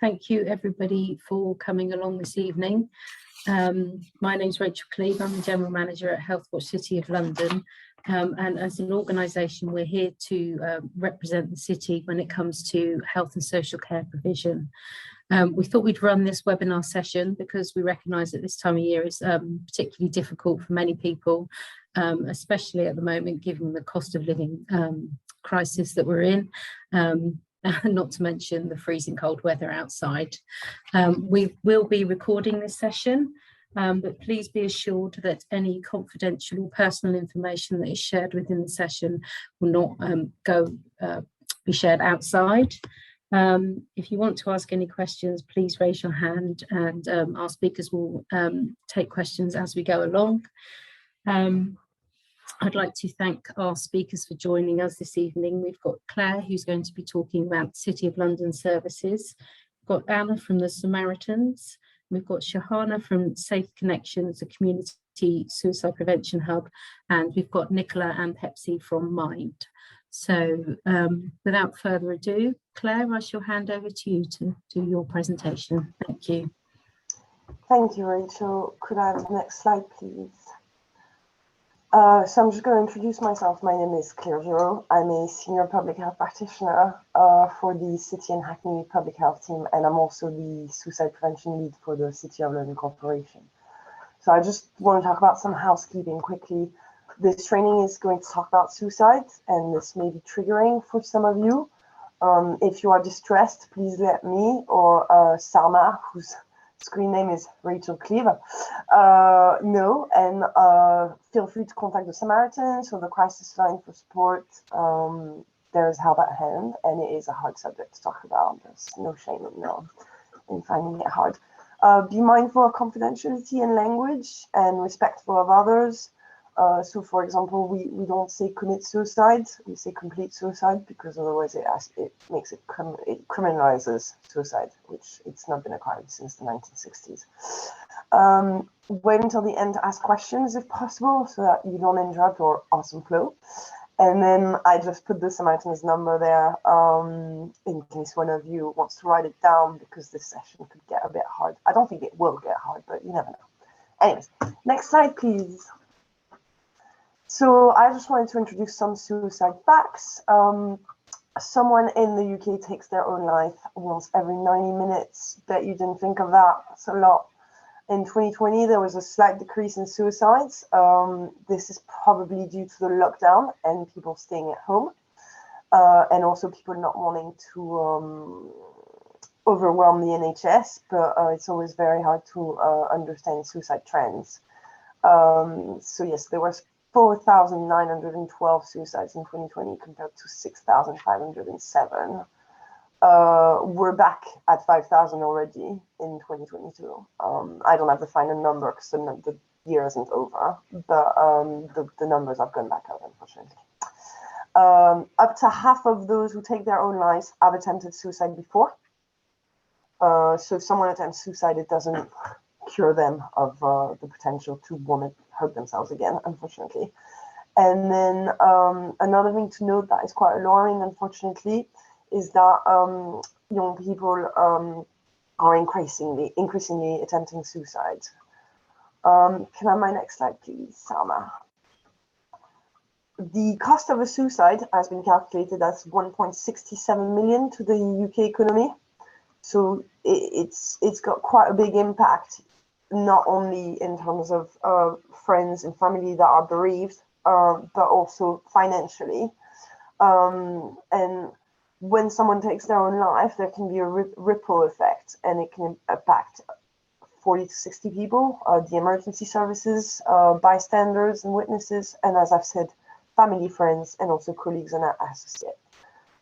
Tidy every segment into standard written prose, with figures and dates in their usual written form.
Thank you everybody for coming along this evening. My name is Rachel Cleave. I'm the General Manager at Healthwatch City of London. And as an organisation, we're here to represent the city when it comes to health and social care provision. We thought we'd run this webinar session because we recognise that this time of year is particularly difficult for many people, especially at the moment, given the cost of living crisis that we're in. Not to mention the freezing cold weather outside. We will be recording this session, but please be assured that any confidential or personal information that is shared within the session will not be shared outside. If you want to ask any questions, please raise your hand, and our speakers will take questions as we go along. I'd like to thank our speakers for joining us this evening. We've got Claire, who's going to be talking about City of London services. We've got Anna from the Samaritans. We've got Shahana from Safe Connections, a community suicide prevention hub. And we've got Nicola and Pepsi from Mind. So without further ado, Claire, I shall hand over to you to do your presentation. Thank you. Thank you, Rachel. Could I have the next slide, please? So I'm just going to introduce myself. My name is Claire Giraud. I'm a senior public health practitioner for the City and Hackney Public Health Team, and I'm also the suicide prevention lead for the City of London Corporation. So I just want to talk about some housekeeping quickly. This training is going to talk about suicide, and this may be triggering for some of you. If you are distressed, please let me or Salma, whose screen name is Rachel Cleave, know, and feel free to contact the Samaritans or the crisis line for support. There is help at hand, and it is a hard subject to talk about. There's no shame in finding it hard. Be mindful of confidentiality and language, and respectful of others. So, for example, we don't say commit suicide, we say complete suicide, because otherwise it criminalizes suicide, which it's not been a crime since the 1960s. Wait until the end to ask questions if possible, so that you don't interrupt your awesome flow. And then I just put the Samaritans number there in case one of you wants to write it down, because this session could get a bit hard. I don't think it will get hard, but you never know. Anyways, next slide, please. So I just wanted to introduce some suicide facts. Someone in the UK takes their own life once every 90 minutes. Bet you didn't think of that. That's a lot. In 2020, there was a slight decrease in suicides. This is probably due to the lockdown and people staying at home, and also people not wanting to overwhelm the NHS, but it's always very hard to understand suicide trends. So yes, there was 4,912 suicides in 2020 compared to 6,507. We're back at 5,000 already in 2022. I don't have the final number because the year isn't over, but the numbers have gone back up, unfortunately. Up to half of those who take their own lives have attempted suicide before. So if someone attempts suicide, it doesn't cure them of the potential to want to hurt themselves again, unfortunately. And then another thing to note that is quite alarming, unfortunately, is that young people are increasingly attempting suicide. Can I have my next slide, please, Salma? The cost of a suicide has been calculated as 1.67 million to the UK economy. So it's got quite a big impact, not only in terms of friends and family that are bereaved, but also financially. And when someone takes their own life, there can be a ripple effect, and it can impact 40 to 60 people, the emergency services, bystanders and witnesses, and as I've said, family, friends, and also colleagues and associates.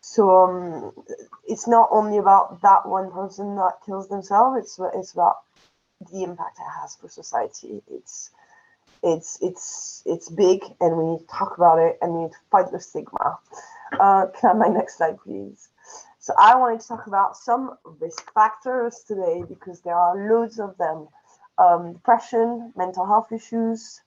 So it's not only about that one person that kills themselves, it's about the impact it has for society. It's big, and we need to talk about it, and we need to fight the stigma. Can I have my next slide, please? So I wanted to talk about some risk factors today, because there are loads of them. Depression, mental health issues,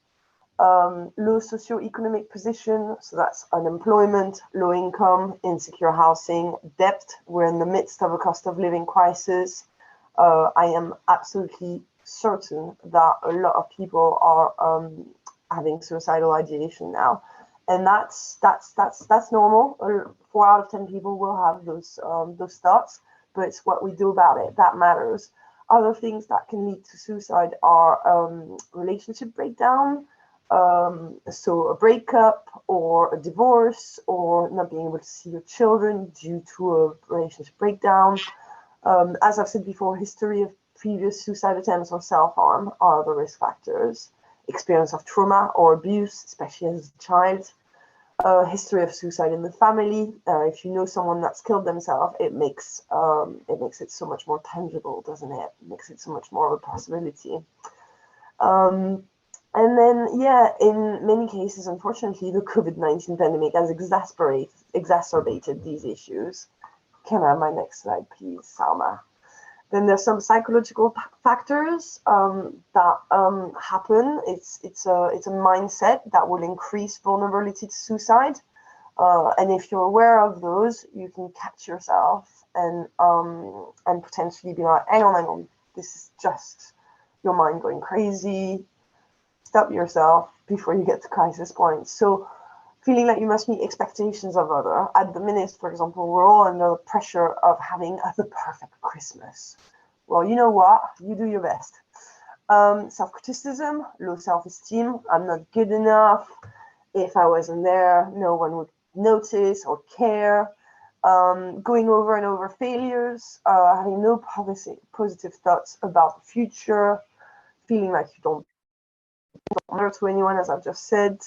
low socioeconomic position, so that's unemployment, low income, insecure housing, debt. We're in the midst of a cost of living crisis. I am absolutely certain that a lot of people are having suicidal ideation now, and that's normal. 4 out of 10 people will have those thoughts, but it's what we do about it that matters. Other things that can lead to suicide are relationship breakdown, so a breakup or a divorce, or not being able to see your children due to a relationship breakdown. As I've said before, history of previous suicide attempts or self-harm are the risk factors. Experience of trauma or abuse, especially as a child. History of suicide in the family. If you know someone that's killed themselves, it makes it so much more tangible, doesn't it? It makes it so much more of a possibility. And then, yeah, in many cases, unfortunately, the COVID-19 pandemic has exacerbated these issues. Can I have my next slide, please, Salma? Then there's some psychological factors that happen. It's a mindset that will increase vulnerability to suicide. And if you're aware of those, you can catch yourself and potentially be like, hang on, this is just your mind going crazy. Stop yourself before you get to crisis point. So feeling like you must meet expectations of other. At the minute, for example, we're all under the pressure of having the perfect Christmas. Well, you know what? You do your best. Self-criticism, low self-esteem. I'm not good enough. If I wasn't there, no one would notice or care. Going over and over failures, having no positive thoughts about the future, feeling like you don't matter to anyone, as I've just said.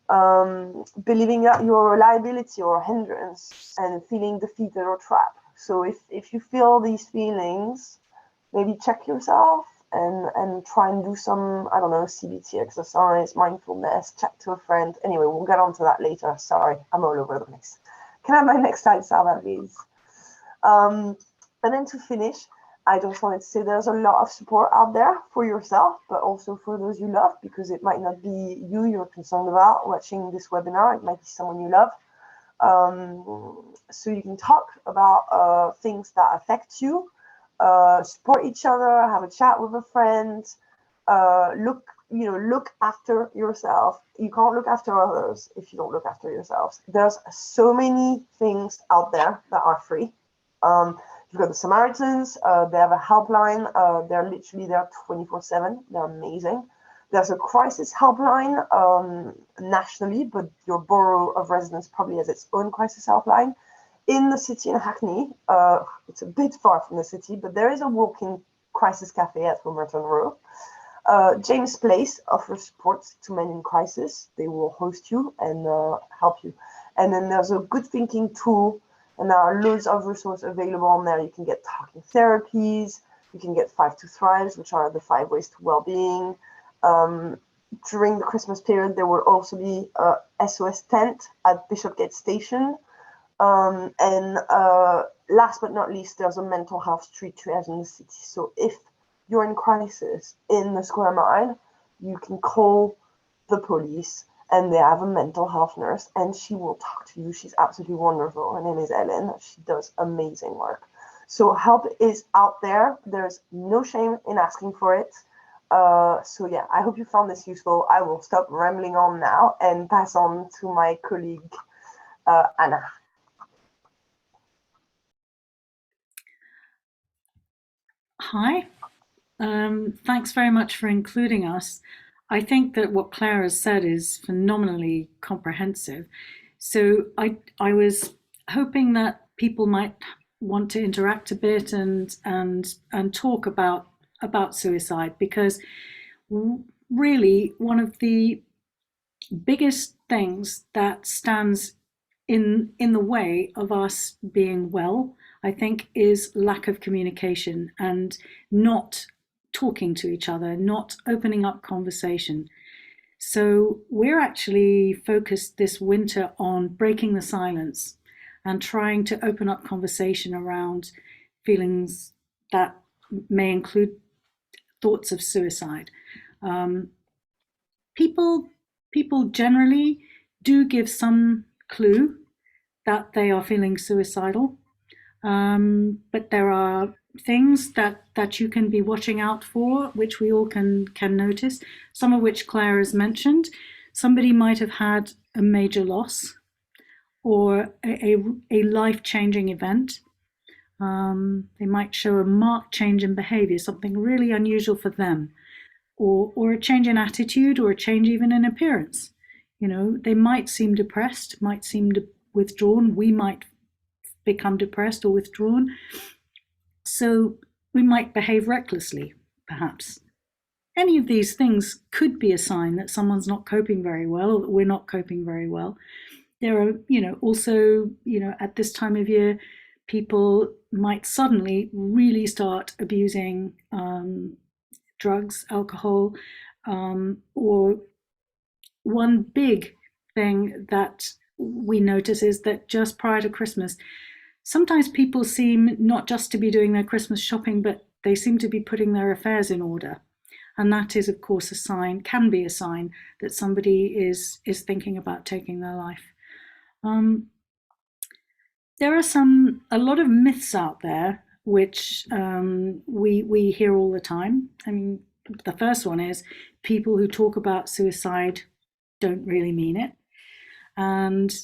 Believing that you're a liability or a hindrance, and feeling defeated or trapped. So if you feel these feelings, maybe check yourself and try and do some, I don't know, CBT exercise, mindfulness, chat to a friend. Anyway, we'll get on to that later. Sorry, I'm all over the place. Can I have my next slide, Sarah, please? And then to finish, I just wanted to say there's a lot of support out there for yourself, but also for those you love, because it might not be you're concerned about watching this webinar. It might be someone you love. So you can talk about things that affect you, support each other, have a chat with a friend, look after yourself. You can't look after others if you don't look after yourselves. There's so many things out there that are free. You've got the Samaritans, they have a helpline, they're literally there 24/7, they're amazing. There's a crisis helpline nationally, but your borough of residence probably has its own crisis helpline. In the city in Hackney, it's a bit far from the city, but there is a walk-in crisis cafe at Wilmerton Row. James Place offers support to men in crisis. They will host you and help you. And then there's a good thinking tool, and there are loads of resources available on there. You can get talking therapies, you can get 5 to Thrives, which are the 5 ways to well-being. During the Christmas period, there will also be a SOS tent at Bishopgate Station. And last but not least, there's a mental health street triage in the city. So if you're in crisis in the Square Mile, you can call the police, and they have a mental health nurse, and she will talk to you. She's absolutely wonderful. Her name is Ellen. She does amazing work. So help is out there. There's no shame in asking for it. So yeah, I hope you found this useful. I will stop rambling on now and pass on to my colleague, Anna. Hi, thanks very much for including us. I think that what Claire has said is phenomenally comprehensive. So I was hoping that people might want to interact a bit and talk about suicide, because really one of the biggest things that stands in the way of us being well, I think, is lack of communication and not talking to each other, not opening up conversation. So we're actually focused this winter on breaking the silence and trying to open up conversation around feelings that may include thoughts of suicide. People people generally do give some clue that they are feeling suicidal. But there are things that you can be watching out for, which we all can notice, some of which Claire has mentioned. Somebody might have had a major loss or a life-changing event. They might show a marked change in behavior, something really unusual for them, or a change in attitude, or a change even in appearance. You know, they might seem depressed, might seem withdrawn. We might become depressed or withdrawn. So we might behave recklessly, perhaps. Any of these things could be a sign that someone's not coping very well, or that we're not coping very well. There are, also, at this time of year, people might suddenly really start abusing drugs, alcohol, or one big thing that we notice is that just prior to Christmas, sometimes people seem not just to be doing their Christmas shopping, but they seem to be putting their affairs in order. And that is, of course, can be a sign that somebody is thinking about taking their life. There are a lot of myths out there which we hear all the time. I mean, the first one is people who talk about suicide don't really mean it. And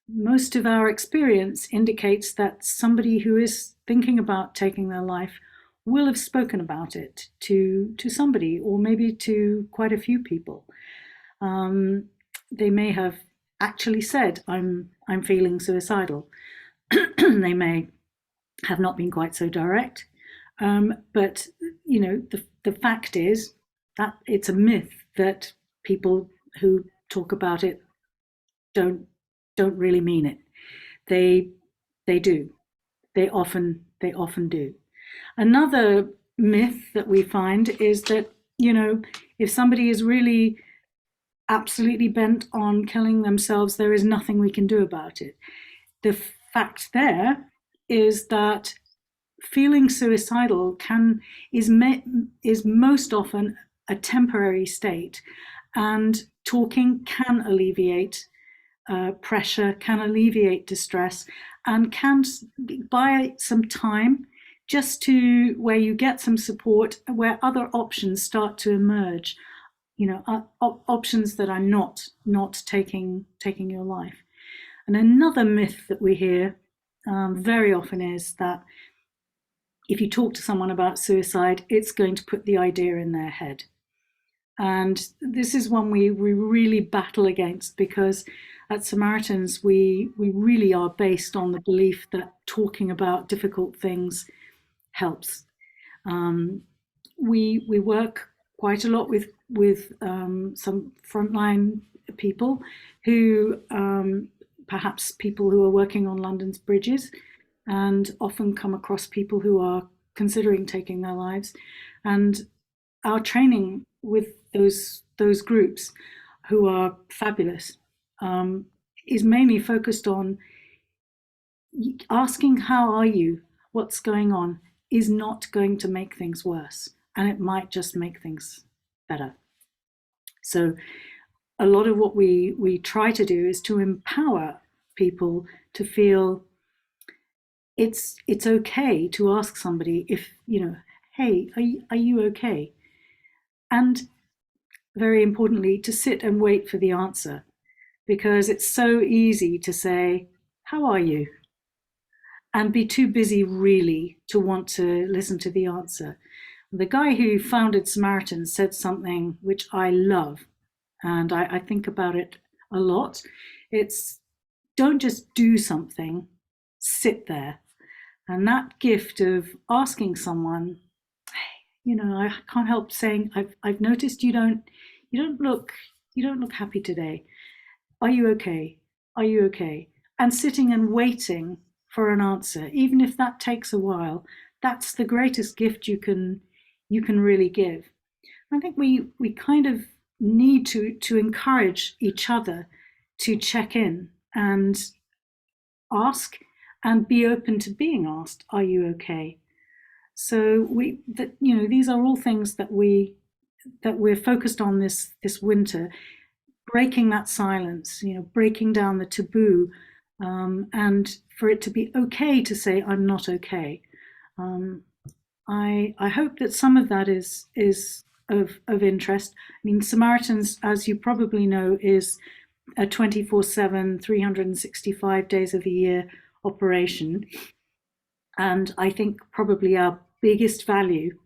most of our experience indicates that somebody who is thinking about taking their life will have spoken about it to somebody, or maybe to quite a few people. They may have actually said, I'm feeling suicidal. They may have not been quite so direct, but the fact is that it's a myth that people who talk about it don't really mean it. They do. They often do. Another myth that we find is that, if somebody is really absolutely bent on killing themselves, there is nothing we can do about it. The fact there is that feeling suicidal is most often a temporary state, and talking can alleviate pressure, can alleviate distress, and can buy some time just to where you get some support, where other options start to emerge, options that are not taking your life. And another myth that we hear very often is that if you talk to someone about suicide, it's going to put the idea in their head. And this is one we really battle against, because at Samaritans, we really are based on the belief that talking about difficult things helps. We work quite a lot with some frontline people who, perhaps people who are working on London's bridges, and often come across people who are considering taking their lives. And our training with those groups, who are fabulous, is mainly focused on asking, how are you? What's going on? Is not going to make things worse, and it might just make things better. So a lot of what we try to do is to empower people to feel it's okay to ask somebody if, hey, are you okay? And very importantly, to sit and wait for the answer, because it's so easy to say, how are you? And be too busy really to want to listen to the answer. The guy who founded Samaritans said something which I love, and I think about it a lot. It's, don't just do something, sit there. And that gift of asking someone, I can't help saying, I've noticed you don't look happy today. Are you okay? Are you okay? And sitting and waiting for an answer, even if that takes a while, that's the greatest gift you can really give. I think we kind of need to encourage each other to check in and ask, and be open to being asked, are you okay? So these are all things that we're focused on this winter, breaking that silence, breaking down the taboo, and for it to be okay to say, I'm not okay. I hope that some of that is of interest. I mean, Samaritans, as you probably know, is a 24/7, 365 days of the year operation. And I think probably our biggest value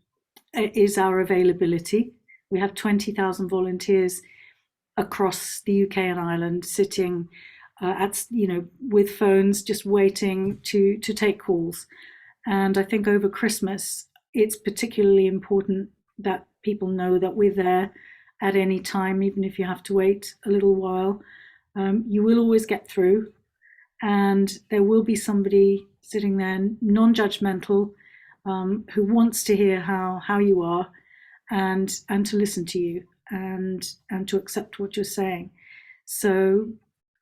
is our availability. We have 20,000 volunteers across the UK and Ireland sitting with phones, just waiting to take calls. And I think over Christmas, it's particularly important that people know that we're there at any time, even if you have to wait a little while. You will always get through, and there will be somebody sitting there, non-judgmental, who wants to hear how you are, and to listen to you, and to accept what you're saying. So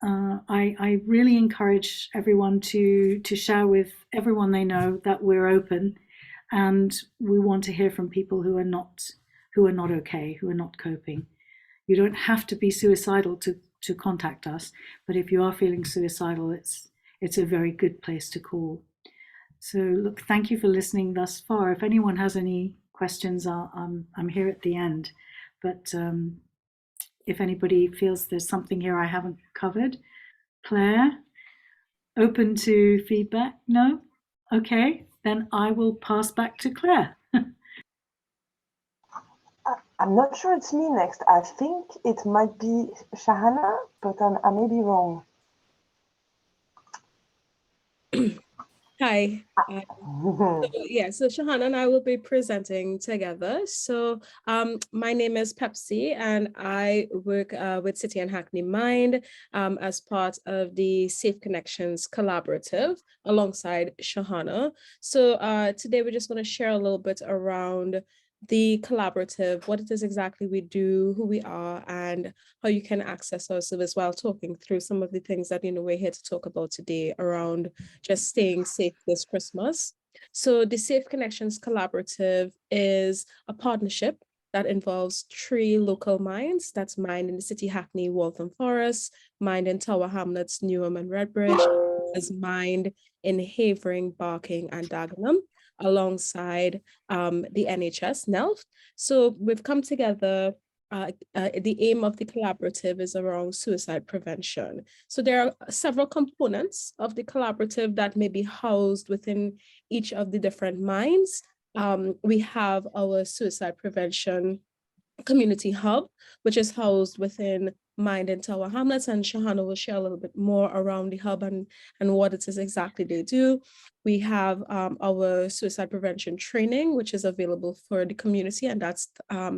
I really encourage everyone to share with everyone they know that we're open, and we want to hear from people who are not okay, who are not coping. You don't have to be suicidal to contact us, but if you are feeling suicidal, it's a very good place to call. So look, thank you for listening thus far. If anyone has any questions, I'm here at the end. But if anybody feels there's something here I haven't covered, Claire, open to feedback? No? Okay, then I will pass back to Claire. I'm not sure it's me next. I think it might be Shahana, but I may be wrong. Hi. So Shahana and I will be presenting together. So my name is Pepsi, and I work with City and Hackney Mind as part of the Safe Connections Collaborative alongside Shahana. So today we're just going to share a little bit around the collaborative, what it is exactly we do, who we are, and how you can access our service, while talking through some of the things that we're here to talk about today around just staying safe this Christmas. So the Safe Connections Collaborative is a partnership that involves 3 local minds. That's Mind in the City, Hackney, Waltham Forest, Mind in Tower Hamlets, Newham and Redbridge, as Mind in Havering, Barking and Dagenham, alongside the NHS, NELF. So we've come together. The aim of the collaborative is around suicide prevention. So there are several components of the collaborative that may be housed within each of the different minds. We have our suicide prevention community hub, which is housed within Mind in Tower Hamlets, and Shahana will share a little bit more around the hub and what it is exactly they do. We have our suicide prevention training, which is available for the community, and that's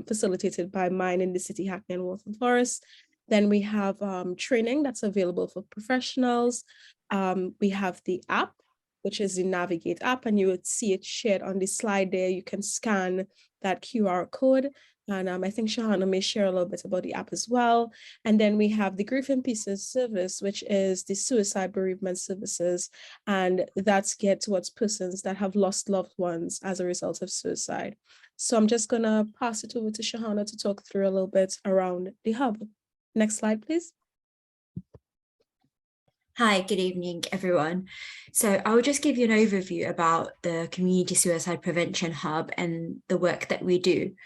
facilitated by Mind in the City, Hackney and Waltham Forest. Then we have training that's available for professionals. We have the app, which is the Navigate app, and you would see it shared on the slide there. You can scan that QR code. And I think Shahana may share a little bit about the app as well. And then we have the Grief and Pieces service, which is the suicide bereavement services. And that's geared towards persons that have lost loved ones as a result of suicide. So I'm just going to pass it over to Shahana to talk through a little bit around the hub. Next slide, please. Hi, good evening, everyone. So I'll just give you an overview about the Community Suicide Prevention Hub and the work that we do.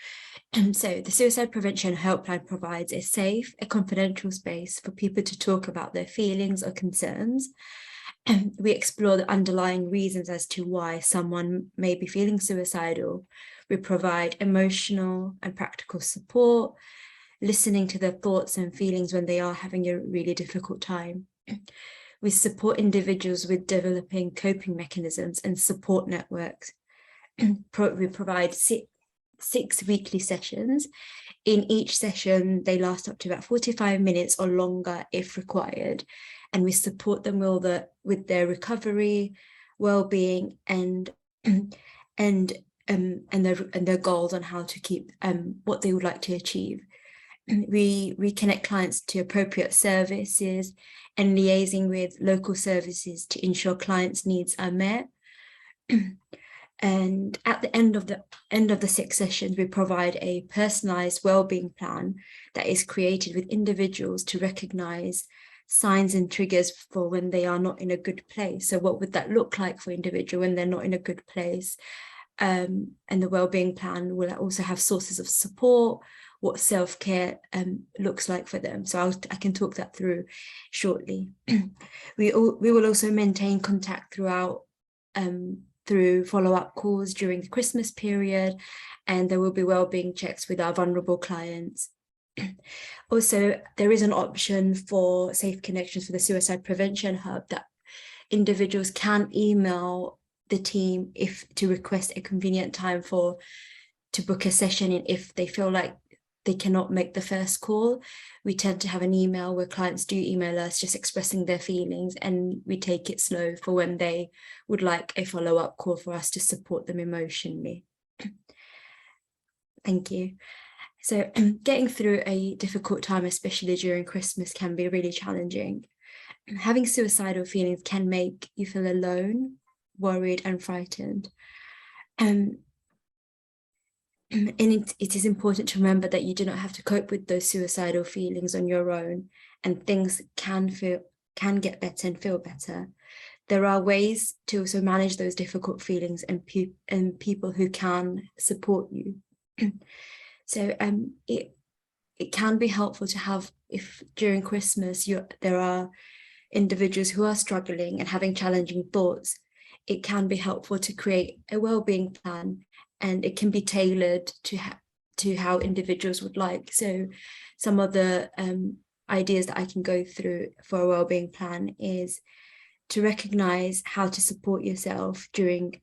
So the Suicide Prevention Helpline provides a safe, confidential space for people to talk about their feelings or concerns. We explore the underlying reasons as to why someone may be feeling suicidal. We provide emotional and practical support, listening to their thoughts and feelings when they are having a really difficult time. We support individuals with developing coping mechanisms and support networks. We provide six weekly sessions. In each session, they last up to about 45 minutes or longer if required. And we support them with their recovery, well-being, and their goals on how to keep what they would like to achieve. We connect clients to appropriate services and liaising with local services to ensure clients' needs are met. And at the end of the 6 sessions, we provide a personalized wellbeing plan that is created with individuals to recognize signs and triggers for when they are not in a good place. So what would that look like for individual when they're not in a good place? And the wellbeing plan will also have sources of support, what self-care looks like for them. So I can talk that through shortly. We will also maintain contact throughout through follow-up calls during the Christmas period, and there will be wellbeing checks with our vulnerable clients. Also, there is an option for safe connections for the Suicide Prevention Hub that individuals can email the team to request a convenient time to book a session. And if they feel like they cannot make the first call, we tend to have an email where clients do email us just expressing their feelings, and we take it slow for when they would like a follow-up call for us to support them emotionally. Thank you. So getting through a difficult time, especially during Christmas, can be really challenging. Having suicidal feelings can make you feel alone, worried and frightened. And it is important to remember that you do not have to cope with those suicidal feelings on your own, and things can get better and feel better. There are ways to also manage those difficult feelings and people who can support you. So it can be helpful to have, if during Christmas there are individuals who are struggling and having challenging thoughts, it can be helpful to create a wellbeing plan, and it can be tailored to how individuals would like. So some of the ideas that I can go through for a wellbeing plan is to recognize how to support yourself during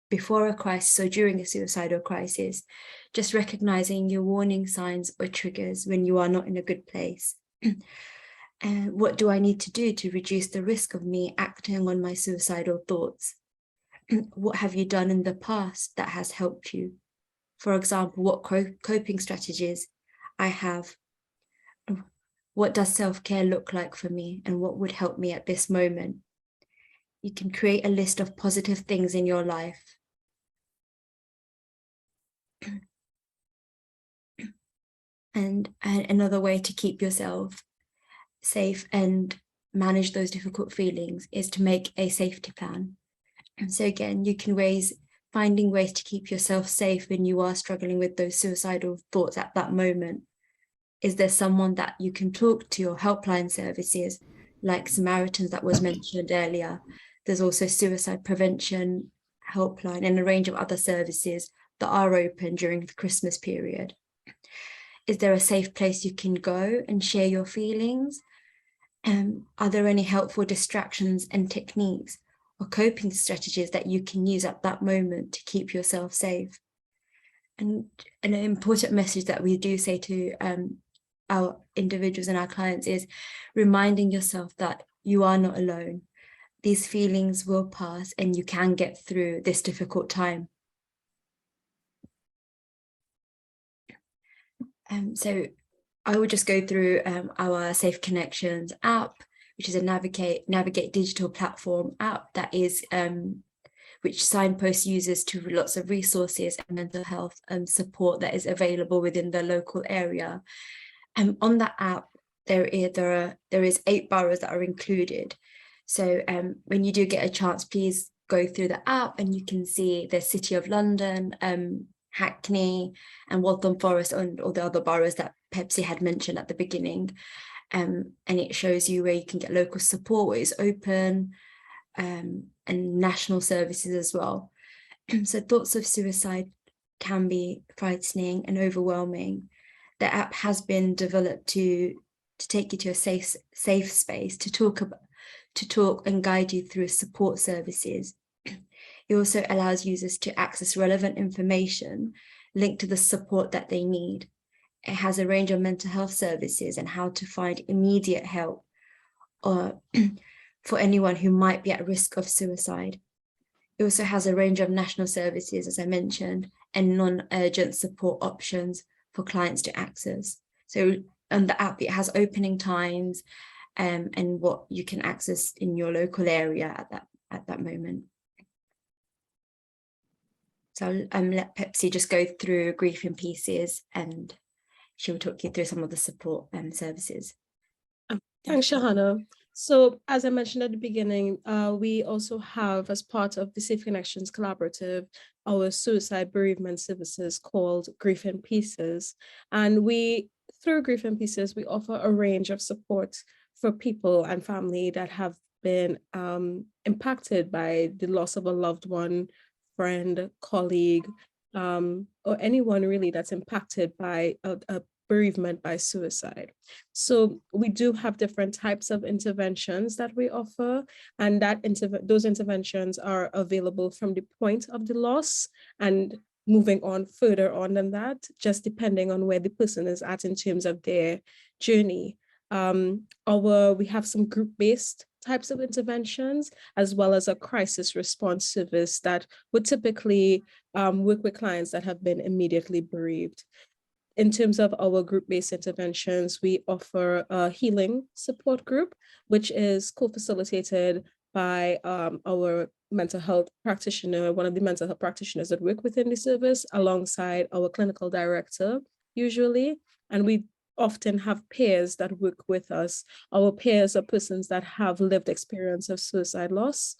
before a crisis or during a suicidal crisis, just recognizing your warning signs or triggers when you are not in a good place. And what do I need to do to reduce the risk of me acting on my suicidal thoughts? What have you done in the past that has helped you? For example, what coping strategies I have? What does self-care look like for me, and what would help me at this moment? You can create a list of positive things in your life. And another way to keep yourself safe and manage those difficult feelings is to make a safety plan. And so again, you can finding ways to keep yourself safe when you are struggling with those suicidal thoughts at that moment. Is there someone that you can talk to, or helpline services like Samaritans that was mentioned earlier? There's also suicide prevention helpline and a range of other services that are open during the Christmas period. Is there a safe place you can go and share your feelings? Are there any helpful distractions and techniques or coping strategies that you can use at that moment to keep yourself safe? And an important message that we do say to our individuals and our clients is reminding yourself that you are not alone. These feelings will pass and you can get through this difficult time. So I will just go through our Safe Connections app, which is a Navigate digital platform app that is which signposts users to lots of resources and mental health support that is available within the local area. On that app, there is 8 boroughs that are included. So when you do get a chance, please go through the app and you can see the City of London, Hackney and Waltham Forest, and all the other boroughs that Pepsi had mentioned at the beginning. And it shows you where you can get local support, where it's open, and national services as well. So thoughts of suicide can be frightening and overwhelming. The app has been developed to take you to a safe space to talk and guide you through support services. It also allows users to access relevant information linked to the support that they need. It has a range of mental health services and how to find immediate help or for anyone who might be at risk of suicide. It also has a range of national services, as I mentioned, and non-urgent support options for clients to access. So on the app, it has opening times and what you can access in your local area at that moment. So I'll let Pepsi just go through grief in pieces, and she'll talk you through some of the support services. Thanks, Shahana. So as I mentioned at the beginning, we also have, as part of the Safe Connections Collaborative, our suicide bereavement services called Grief in Pieces. And through Grief in Pieces, we offer a range of support for people and family that have been impacted by the loss of a loved one, friend, colleague, or anyone really that's impacted by a bereavement by suicide. So we do have different types of interventions that we offer, and those interventions are available from the point of the loss and moving on further on than that, just depending on where the person is at in terms of their journey. We have some group-based types of interventions, as well as a crisis response service that would typically work with clients that have been immediately bereaved. In terms of our group-based interventions, we offer a healing support group, which is co-facilitated by our mental health practitioner, one of the mental health practitioners that work within the service, alongside our clinical director, usually. And we often have peers that work with us. Our peers are persons that have lived experience of suicide loss,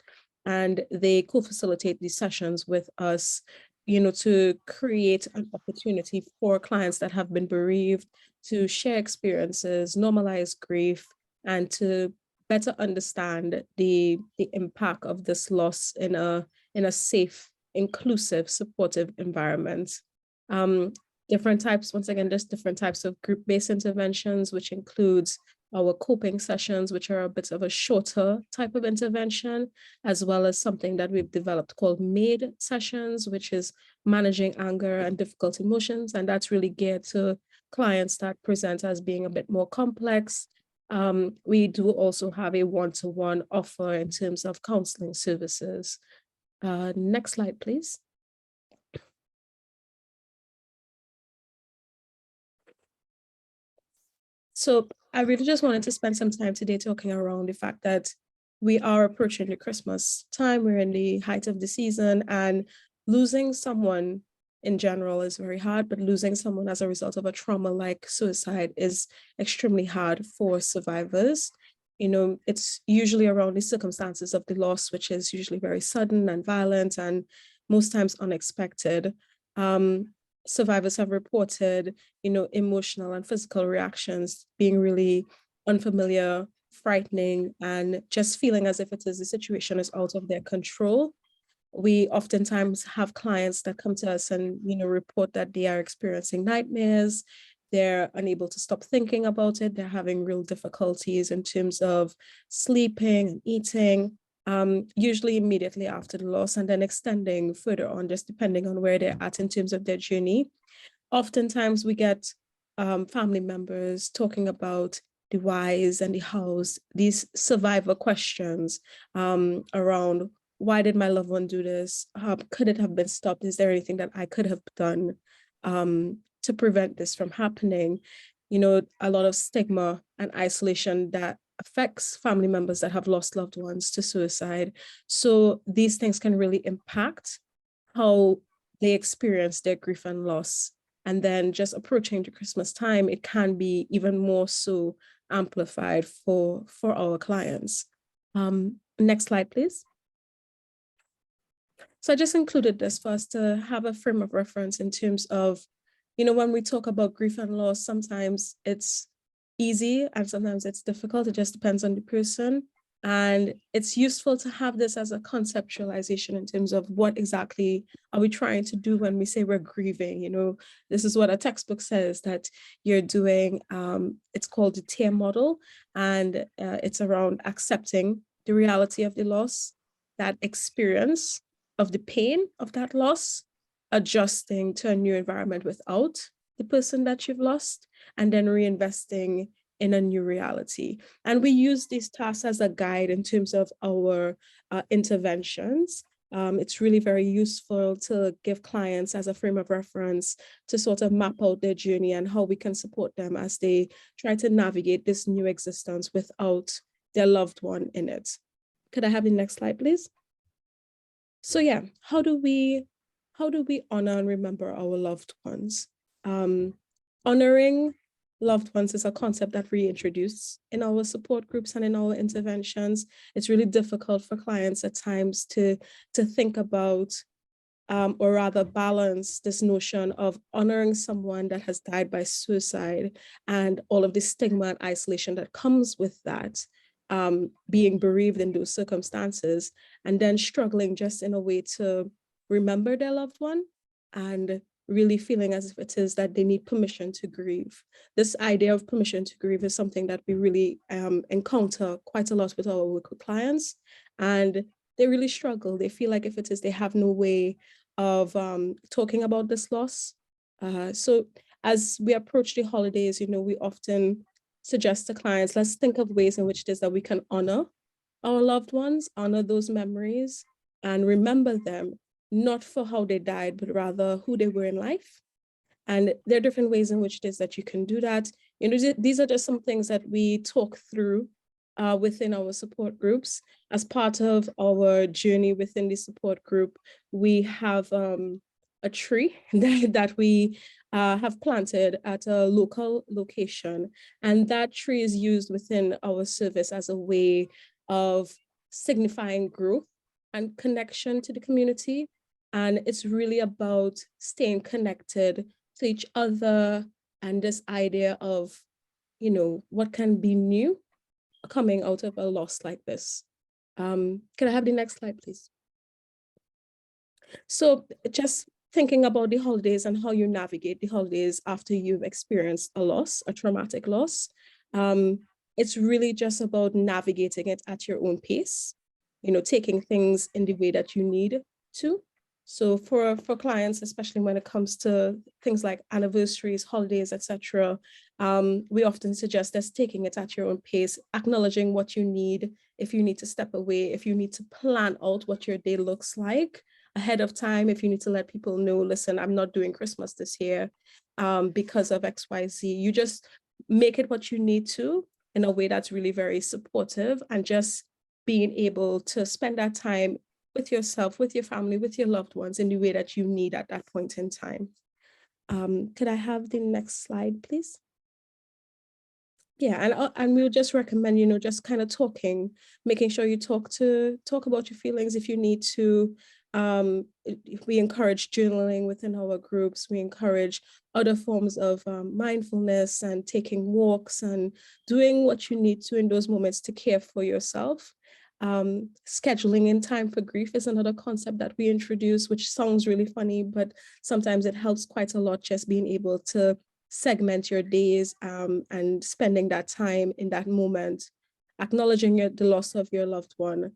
and they co-facilitate these sessions with us, to create an opportunity for clients that have been bereaved to share experiences, normalize grief, and to better understand the impact of this loss in a safe, inclusive, supportive environment. Different types, once again, there's different types of group-based interventions, which includes our coping sessions, which are a bit of a shorter type of intervention, as well as something that we've developed called MADE sessions, which is managing anger and difficult emotions. And that's really geared to clients that present as being a bit more complex. We do also have a one-to-one offer in terms of counseling services. Next slide, please. So I really just wanted to spend some time today talking around the fact that we are approaching the Christmas time. We're in the height of the season, and losing someone in general is very hard, but losing someone as a result of a trauma like suicide is extremely hard for survivors. It's usually around the circumstances of the loss, which is usually very sudden and violent and most times unexpected. Survivors have reported, emotional and physical reactions being really unfamiliar, frightening, and just feeling as if the situation is out of their control. We oftentimes have clients that come to us and, report that they are experiencing nightmares. They're unable to stop thinking about it. They're having real difficulties in terms of sleeping and eating. Usually immediately after the loss, and then extending further on, just depending on where they're at in terms of their journey. Oftentimes we get family members talking about the whys and the hows, these survivor questions around, why did my loved one do this? Could it have been stopped? Is there anything that I could have done to prevent this from happening? A lot of stigma and isolation that affects family members that have lost loved ones to suicide. So these things can really impact how they experience their grief and loss. And then just approaching the Christmas time, it can be even more so amplified for our clients. Next slide, please. So I just included this for us to have a frame of reference in terms of, when we talk about grief and loss, sometimes it's easy and sometimes it's difficult. It just depends on the person. And it's useful to have this as a conceptualization in terms of what exactly are we trying to do when we say we're grieving. This is what a textbook says that you're doing. It's called the TIER model, and it's around accepting the reality of the loss, that experience of the pain of that loss, adjusting to a new environment without the person that you've lost, and then reinvesting in a new reality. And we use these tasks as a guide in terms of our interventions. It's really very useful to give clients as a frame of reference to sort of map out their journey and how we can support them as they try to navigate this new existence without their loved one in it. Could I have the next slide, please? So yeah, how do we how do we honor and remember our loved ones? Honoring loved ones is a concept that we introduce in our support groups and in our interventions. It's really difficult for clients at times to think about or rather balance this notion of honoring someone that has died by suicide and all of the stigma and isolation that comes with that, being bereaved in those circumstances, and then struggling just in a way to remember their loved one and really feeling as if it is that they need permission to grieve. This idea of permission to grieve is something that we really encounter quite a lot with our work with clients, and they really struggle. They feel like if it is, they have no way of talking about this loss. So as we approach the holidays, we often suggest to clients, let's think of ways in which it is that we can honor our loved ones, honor those memories, and remember them, not for how they died, but rather who they were in life. And there are different ways in which it is that you can do that. These are just some things that we talk through within our support groups. As part of our journey within the support group, we have a tree that we have planted at a local location. And that tree is used within our service as a way of signifying growth and connection to the community. And it's really about staying connected to each other and this idea of, what can be new coming out of a loss like this. Can I have the next slide, please? So just thinking about the holidays and how you navigate the holidays after you've experienced a loss, a traumatic loss. It's really just about navigating it at your own pace, taking things in the way that you need to. So for clients, especially when it comes to things like anniversaries, holidays, etc., we often suggest us taking it at your own pace, acknowledging what you need, if you need to step away, if you need to plan out what your day looks like ahead of time, if you need to let people know, listen, I'm not doing Christmas this year because of XYZ. You just make it what you need to in a way that's really very supportive, and just being able to spend that time with yourself, with your family, with your loved ones in the way that you need at that point in time. Could I have the next slide, please? Yeah, and we'll just recommend, just kind of talking, making sure you talk about your feelings if you need to. We encourage journaling within our groups. We encourage other forms of mindfulness and taking walks and doing what you need to in those moments to care for yourself. Scheduling in time for grief is another concept that we introduce, which sounds really funny, but sometimes it helps quite a lot, just being able to segment your days and spending that time in that moment, acknowledging the loss of your loved one,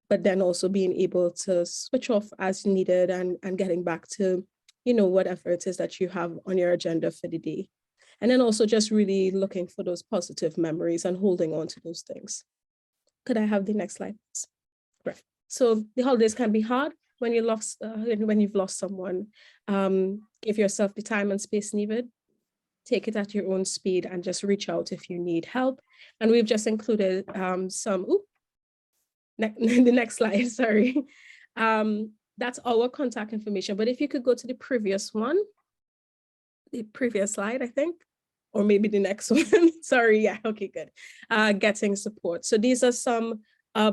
but then also being able to switch off as needed and getting back to, whatever it is that you have on your agenda for the day. And then also just really looking for those positive memories and holding on to those things. Could I have the next slide, please? Right. So the holidays can be hard when you've lost someone. Give yourself the time and space needed. Take it at your own speed and just reach out if you need help. And we've just included the next slide, sorry. That's our contact information. But if you could go to the previous slide, I think, or maybe the next one. Sorry, yeah, okay, good. Getting support. So these are some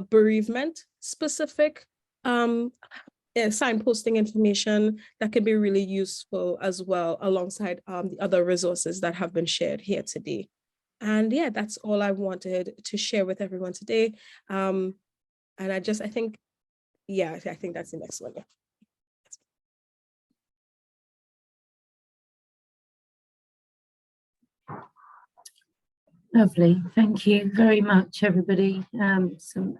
bereavement specific signposting information that can be really useful as well, alongside the other resources that have been shared here today. And yeah, that's all I wanted to share with everyone today. And I think that's the next one. Yeah. Lovely. Thank you very much, everybody. Some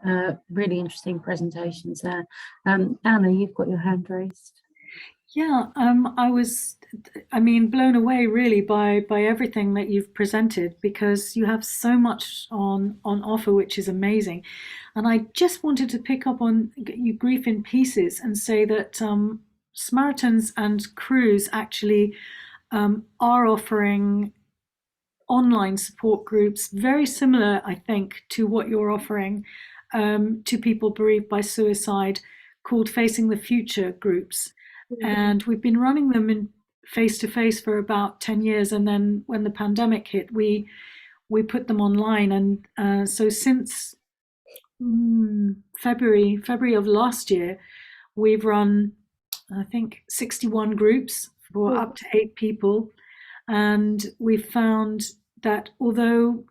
really interesting presentations there. Anna, you've got your hand raised. Yeah, I was, blown away really by everything that you've presented, because you have so much on offer, which is amazing. And I just wanted to pick up on your grief in pieces and say that Samaritans and Cruise actually are offering online support groups, very similar, I think, to what you're offering to people bereaved by suicide, called Facing the Future groups. And we've been running them in face-to-face for about 10 years. And then when the pandemic hit, we put them online. And so since February of last year, we've run, I think, 61 groups for up to 8 people. And we've found that although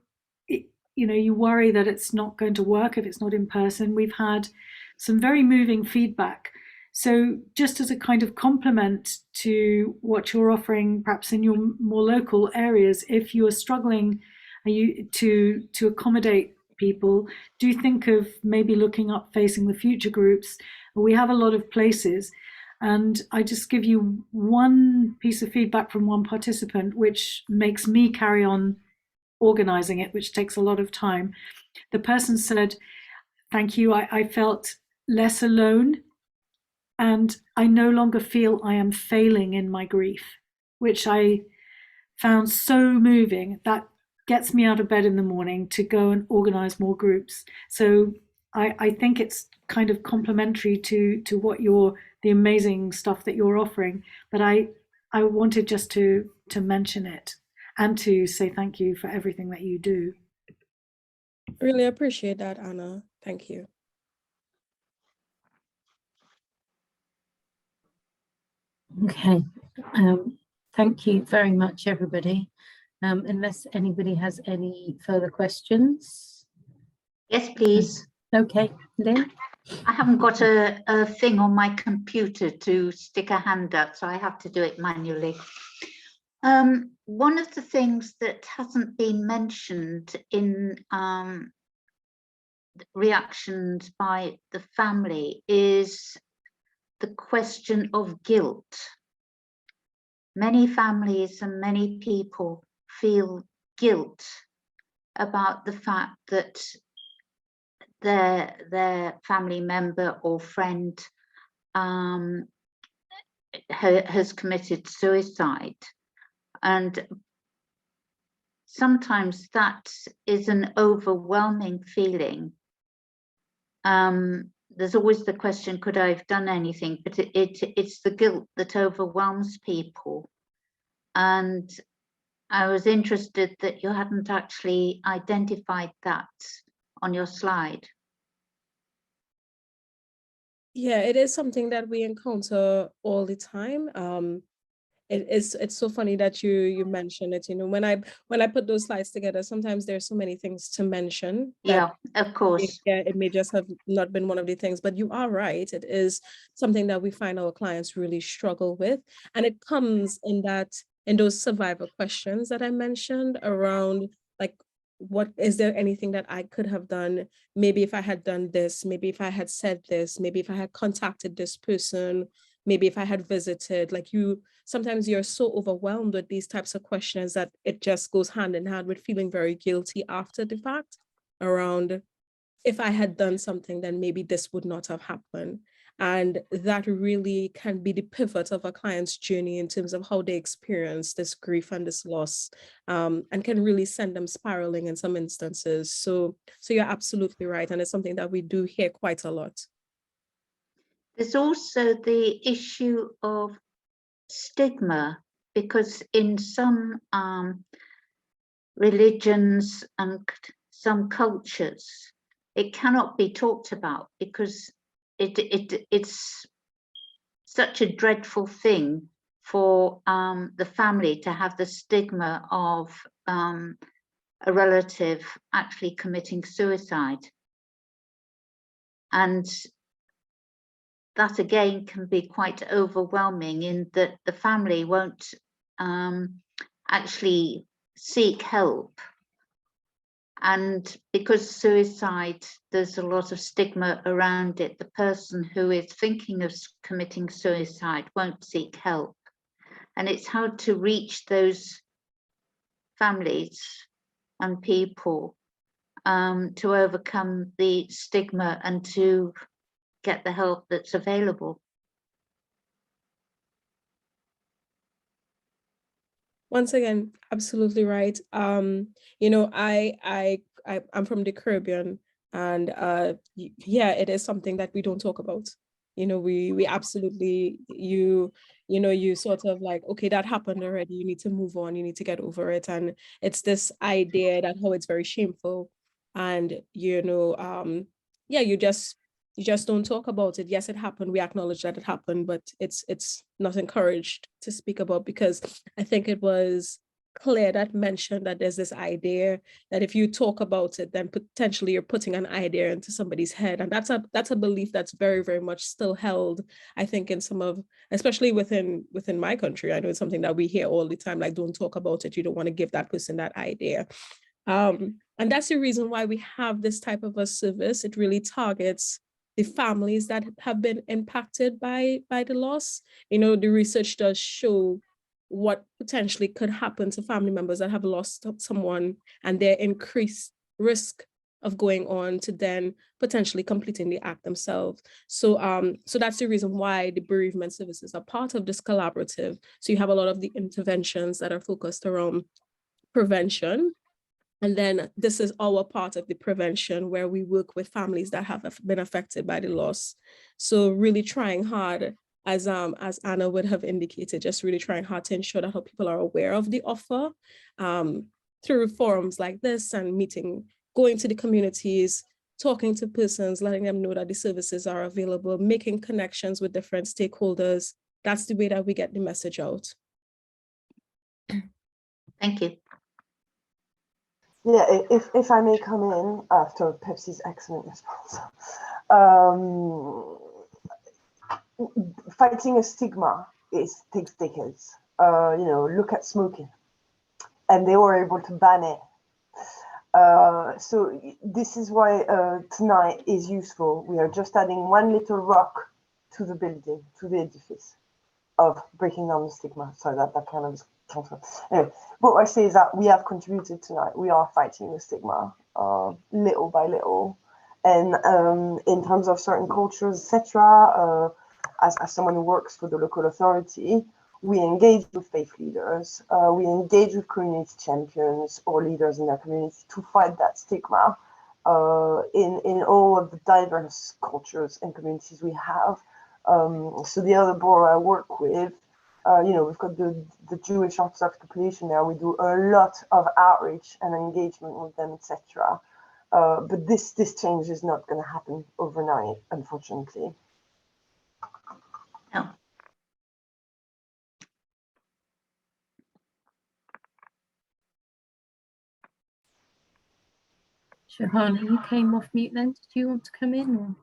you worry that it's not going to work if it's not in person, we've had some very moving feedback. So just as a kind of complement to what you're offering, perhaps in your more local areas, if you are struggling to accommodate people, do think of maybe looking up Facing the Future groups. We have a lot of places. And I just give you one piece of feedback from one participant, which makes me carry on organizing it, which takes a lot of time. The person said, "Thank you, I felt less alone, and I no longer feel I am failing in my grief," which I found so moving. That gets me out of bed in the morning to go and organize more groups. So I think it's kind of complementary to what the amazing stuff that you're offering. But I wanted just to mention it and to say thank you for everything that you do. Really appreciate that, Anna. Thank you. Okay, thank you very much, everybody. Unless anybody has any further questions. Yes, please. Okay, Lynn. I haven't got a thing on my computer to stick a hand up, so I have to do it manually. One of the things that hasn't been mentioned in reactions by the family is the question of guilt. Many families and many people feel guilt about the fact that their family member or friend has committed suicide, and sometimes that is an overwhelming feeling. There's always the question, could I have done anything? But it's the guilt that overwhelms people. And I was interested that you hadn't actually identified that on your slide. Yeah, it is something that we encounter all the time. It's so funny that you mentioned it. When I put those slides together, sometimes there's so many things to mention. Yeah, of course. It may just have not been one of the things, but you are right. It is something that we find our clients really struggle with, and it comes in those survivor questions that I mentioned around, like, what is there anything that I could have done? Maybe if I had done this, maybe if I had said this, maybe if I had contacted this person, maybe if I had visited. Sometimes you're so overwhelmed with these types of questions that it just goes hand in hand with feeling very guilty after the fact around, if I had done something, then maybe this would not have happened. And that really can be the pivot of a client's journey in terms of how they experience this grief and this loss, and can really send them spiraling in some instances. So you're absolutely right. And it's something that we do hear quite a lot. There's also the issue of stigma, because in some religions and some cultures, it cannot be talked about because it's such a dreadful thing for the family to have the stigma of a relative actually committing suicide. And that again can be quite overwhelming in that the family won't actually seek help. And because suicide, there's a lot of stigma around it, the person who is thinking of committing suicide won't seek help. And it's hard to reach those families and people to overcome the stigma and to get the help that's available. Once again, absolutely right. I'm from the Caribbean, and yeah, it is something that we don't talk about. we absolutely, you sort of like, okay, that happened already, you need to move on, you need to get over it. And it's this idea that how it's very shameful, and yeah, you just don't talk about it. Yes, it happened, we acknowledge that it happened, but it's not encouraged to speak about, because I think it was Claire that mentioned that there's this idea that if you talk about it, then potentially you're putting an idea into somebody's head. And that's a belief that's very, very much still held, I think, in some of, especially within my country. I know it's something that we hear all the time, like, don't talk about it, you don't want to give that person that idea. And that's the reason why we have this type of a service. It really targets the families that have been impacted by the loss. The research does show what potentially could happen to family members that have lost someone, and their increased risk of going on to then potentially completing the act themselves. So that's the reason why the bereavement services are part of this collaborative. So you have a lot of the interventions that are focused around prevention. And then this is our part of the prevention, where we work with families that have been affected by the loss. So really trying hard, as Anna would have indicated, just really trying hard to ensure that people are aware of the offer through forums like this, and going to the communities, talking to persons, letting them know that the services are available, making connections with different stakeholders. That's the way that we get the message out. Thank you. Yeah, if I may come in after Pepsi's excellent response. Fighting a stigma takes decades. Look at smoking, and they were able to ban it. So this is why tonight is useful. We are just adding one little rock to the building, to the edifice of breaking down the stigma. So that kind of is counter. Anyway, what I say is that we have contributed tonight. We are fighting the stigma little by little. And in terms of certain cultures, etc., as someone who works for the local authority, we engage with faith leaders, we engage with community champions or leaders in their community to fight that stigma in all of the diverse cultures and communities we have. So the other borough I work with, we've got the Jewish Orthodox population there. We do a lot of outreach and engagement with them, etc. But this change is not going to happen overnight, unfortunately. No. Shahana, you came off mute then. Did you want to come in? Or?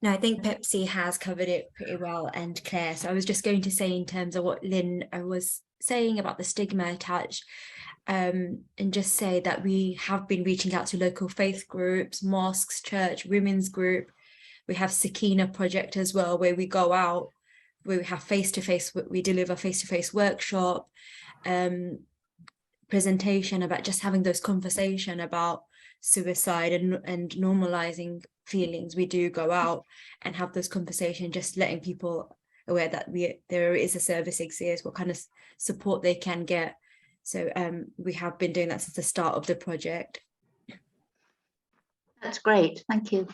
No, I think Pepsi has covered it pretty well, and Claire. So I was just going to say, in terms of what Lynn was saying about the stigma attached, and just say that we have been reaching out to local faith groups, mosques, church, women's group. We have Sakina project as well, where we go out, where we have face-to-face, we deliver face-to-face workshop, presentation about just having those conversation about suicide and normalizing feelings. We do go out and have those conversations, just letting people aware that there is a service exists, what kind of support they can get. So we have been doing that since the start of the project. That's great, thank you.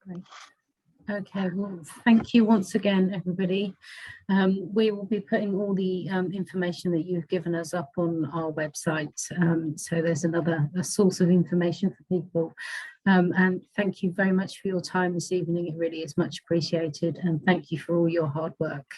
Great. Okay, well, thank you once again, everybody. We will be putting all the information that you've given us up on our website. So there's a source of information for people. And thank you very much for your time this evening. It really is much appreciated. And thank you for all your hard work.